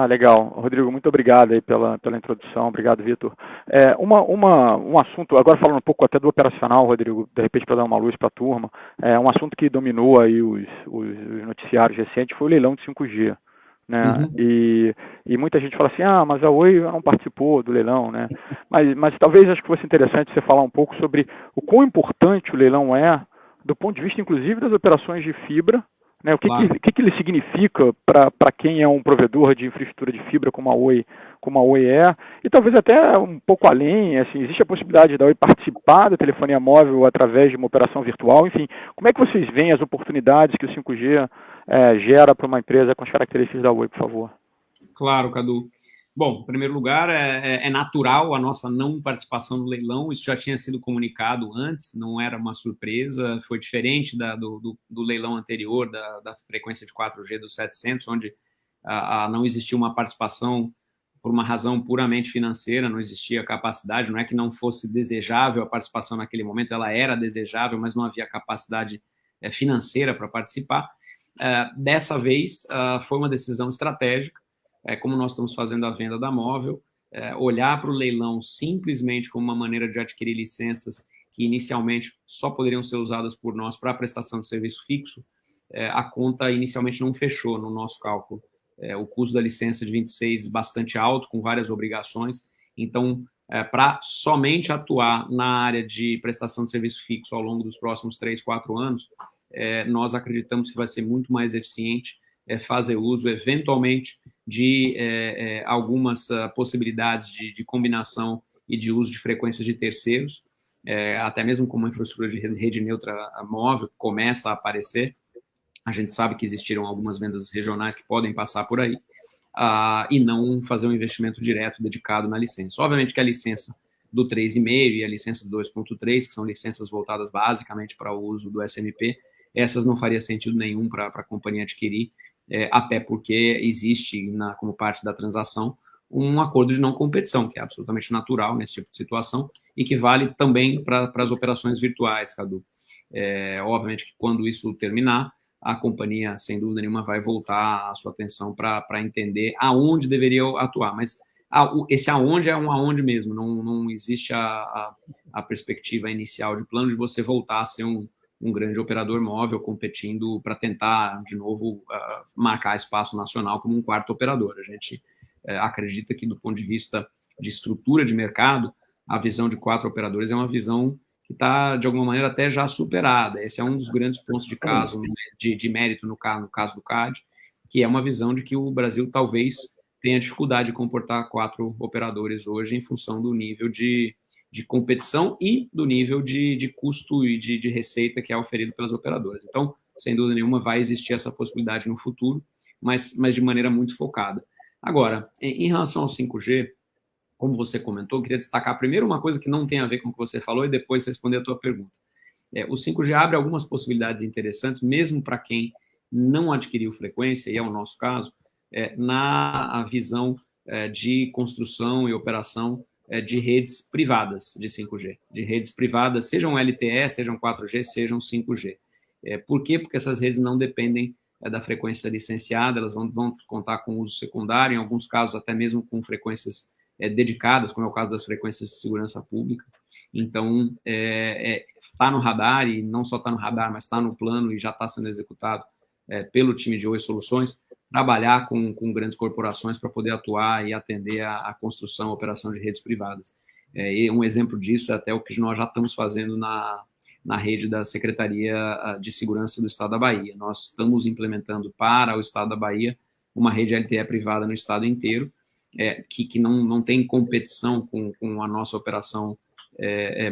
Legal. Rodrigo, muito obrigado aí pela introdução. Obrigado, Vitor. Um assunto, agora falando um pouco até do operacional, Rodrigo, de repente para dar uma luz para a turma, um assunto que dominou aí os noticiários recentes foi o leilão de 5G. Né? Uhum. E muita gente fala assim, mas a Oi não participou do leilão, né? Mas talvez acho que fosse interessante você falar um pouco sobre o quão importante o leilão é, do ponto de vista, inclusive, das operações de fibra, né? Claro. Que ele significa para quem é um provedor de infraestrutura de fibra como a Oi é, e talvez até um pouco além, assim, existe a possibilidade da Oi participar da telefonia móvel através de uma operação virtual, enfim, como é que vocês veem as oportunidades que o 5G gera para uma empresa com as características da Oi, por favor? Claro, Cadu. Bom, em primeiro lugar, é natural a nossa não participação no leilão, isso já tinha sido comunicado antes, não era uma surpresa, foi diferente do leilão anterior, da frequência de 4G dos 700, onde não existia uma participação por uma razão puramente financeira, não existia capacidade, não é que não fosse desejável a participação naquele momento, ela era desejável, mas não havia capacidade financeira para participar. Dessa vez, foi uma decisão estratégica, como nós estamos fazendo a venda da móvel, olhar para o leilão simplesmente como uma maneira de adquirir licenças que inicialmente só poderiam ser usadas por nós para a prestação de serviço fixo, a conta inicialmente não fechou no nosso cálculo. O custo da licença de 26 bastante alto, com várias obrigações. Então, para somente atuar na área de prestação de serviço fixo ao longo dos próximos 3, 4 anos, nós acreditamos que vai ser muito mais eficiente fazer uso, eventualmente, de algumas possibilidades de combinação e de uso de frequências de terceiros, até mesmo com uma infraestrutura de rede neutra móvel que começa a aparecer. A gente sabe que existiram algumas vendas regionais que podem passar por aí, e não fazer um investimento direto dedicado na licença. Obviamente que a licença do 3,5 e a licença do 2,3, que são licenças voltadas basicamente para o uso do SMP, essas não faria sentido nenhum para a companhia adquirir, até porque existe, como parte da transação, um acordo de não competição, que é absolutamente natural nesse tipo de situação e que vale também para as operações virtuais, Cadu. Obviamente que quando isso terminar, a companhia, sem dúvida nenhuma, vai voltar a sua atenção para entender aonde deveria atuar. Mas esse aonde é um aonde mesmo, não existe a perspectiva inicial de plano de você voltar a ser um grande operador móvel competindo para tentar, de novo, marcar espaço nacional como um quarto operador. A gente acredita que, do ponto de vista de estrutura de mercado, a visão de 4 operadores é uma visão que está, de alguma maneira, até já superada. Esse é um dos grandes pontos de mérito no caso do CAD, que é uma visão de que o Brasil talvez tenha dificuldade de comportar 4 operadores hoje em função do nível de competição e do nível de custo e de receita que é oferido pelas operadoras. Então, sem dúvida nenhuma, vai existir essa possibilidade no futuro, mas de maneira muito focada. Agora, em relação ao 5G, como você comentou, eu queria destacar primeiro uma coisa que não tem a ver com o que você falou e depois responder a tua pergunta. O 5G abre algumas possibilidades interessantes, mesmo para quem não adquiriu frequência, e é o nosso caso, na visão de construção e operação de redes privadas de 5G, de redes privadas, sejam LTE, sejam 4G, sejam 5G. Por quê? Porque essas redes não dependem da frequência licenciada, elas vão contar com uso secundário, em alguns casos até mesmo com frequências dedicadas, como é o caso das frequências de segurança pública. Então, está no radar, e não só está no radar, mas está no plano e já está sendo executado pelo time de Oi Soluções, trabalhar com grandes corporações para poder atuar e atender a construção e operação de redes privadas. E um exemplo disso é até o que nós já estamos fazendo na rede da Secretaria de Segurança do Estado da Bahia. Nós estamos implementando para o Estado da Bahia uma rede LTE privada no estado inteiro, que não tem competição com a nossa operação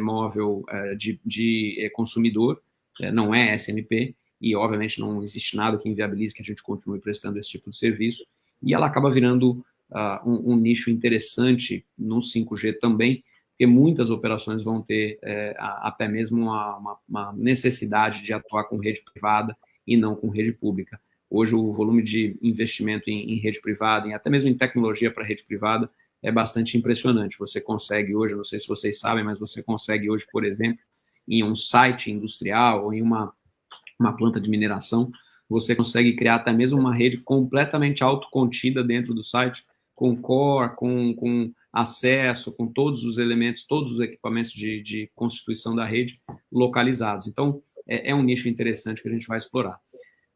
móvel de consumidor, não é SMP, e obviamente não existe nada que inviabilize que a gente continue prestando esse tipo de serviço, e ela acaba virando um nicho interessante no 5G também, porque muitas operações vão ter até mesmo uma necessidade de atuar com rede privada e não com rede pública. Hoje o volume de investimento em rede privada, até mesmo em tecnologia para rede privada, é bastante impressionante. Você consegue hoje, não sei se vocês sabem, mas você consegue hoje, por exemplo, em um site industrial ou em uma planta de mineração, você consegue criar até mesmo uma rede completamente autocontida dentro do site, com core, com acesso, com todos os elementos, todos os equipamentos de constituição da rede localizados. Então, é um nicho interessante que a gente vai explorar.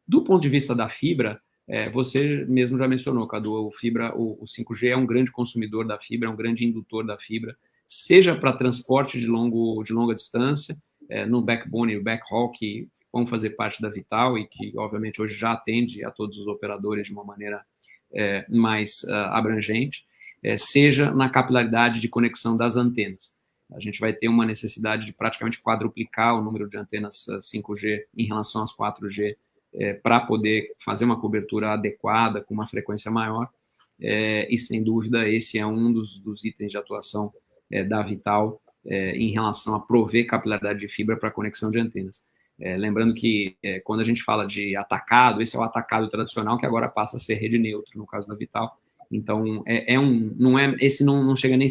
Do ponto de vista da fibra, você mesmo já mencionou, Cadu, o 5G é um grande consumidor da fibra, é um grande indutor da fibra, seja para transporte de longa distância, no backbone e o backhaul, que vão fazer parte da Vital e que, obviamente, hoje já atende a todos os operadores de uma maneira mais abrangente, seja na capilaridade de conexão das antenas. A gente vai ter uma necessidade de praticamente quadruplicar o número de antenas 5G em relação às 4G, para poder fazer uma cobertura adequada, com uma frequência maior, e sem dúvida esse é um dos itens de atuação da Vital em relação a prover capilaridade de fibra para conexão de antenas. Lembrando que quando a gente fala de atacado, esse é o atacado tradicional que agora passa a ser rede neutra, no caso da Vital. Então, esse não chega nem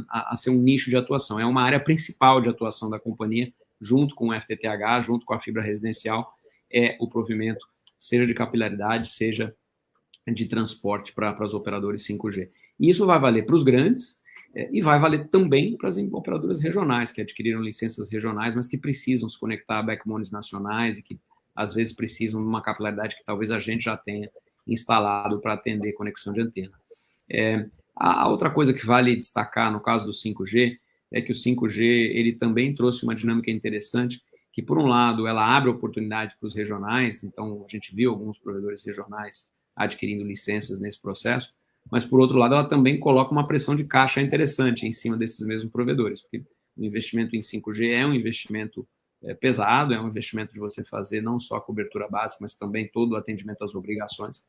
a ser um nicho de atuação, é uma área principal de atuação da companhia, junto com o FTTH, junto com a fibra residencial, o provimento, seja de capilaridade, seja de transporte para os operadores 5G. E isso vai valer para os grandes e vai valer também para as operadoras regionais, que adquiriram licenças regionais, mas que precisam se conectar a backbones nacionais e que, às vezes, precisam de uma capilaridade que talvez a gente já tenha instalado para atender conexão de antena. A outra coisa que vale destacar no caso do 5G é que o 5G ele também trouxe uma dinâmica interessante, que, por um lado, ela abre oportunidades para os regionais, então a gente viu alguns provedores regionais adquirindo licenças nesse processo, mas, por outro lado, ela também coloca uma pressão de caixa interessante em cima desses mesmos provedores, porque o investimento em 5G é um investimento pesado, é um investimento de você fazer não só a cobertura básica, mas também todo o atendimento às obrigações.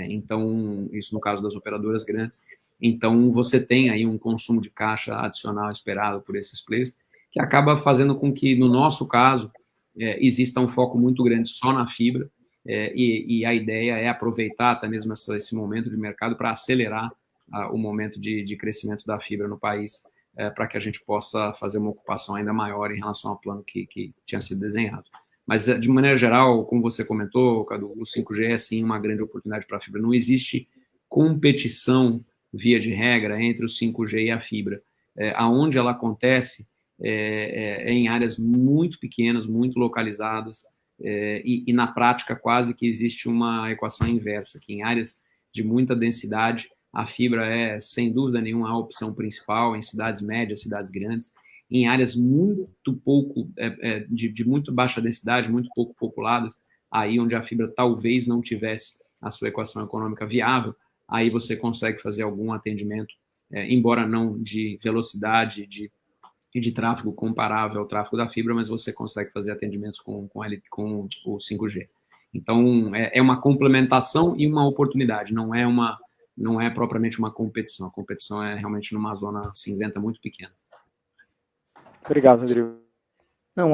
Então, isso no caso das operadoras grandes. Então, você tem aí um consumo de caixa adicional esperado por esses players, que acaba fazendo com que, no nosso caso, exista um foco muito grande só na fibra, e a ideia é aproveitar até mesmo esse momento de mercado para acelerar o momento de crescimento da fibra no país, para que a gente possa fazer uma ocupação ainda maior em relação ao plano que tinha sido desenhado. Mas, de maneira geral, como você comentou, Cadu, o 5G é, sim, uma grande oportunidade para a fibra. Não existe competição, via de regra, entre o 5G e a fibra. Aonde ela acontece em áreas muito pequenas, muito localizadas, e na prática quase que existe uma equação inversa, que em áreas de muita densidade, a fibra é, sem dúvida nenhuma, a opção principal, em cidades médias, cidades grandes. Em áreas muito pouco, de muito baixa densidade, muito pouco populadas, aí onde a fibra talvez não tivesse a sua equação econômica viável, aí você consegue fazer algum atendimento, embora não de velocidade e de tráfego comparável ao tráfego da fibra, mas você consegue fazer atendimentos com o 5G. Então, é uma complementação e uma oportunidade, não é propriamente uma competição. A competição é realmente numa zona cinzenta muito pequena. Obrigado, Rodrigo.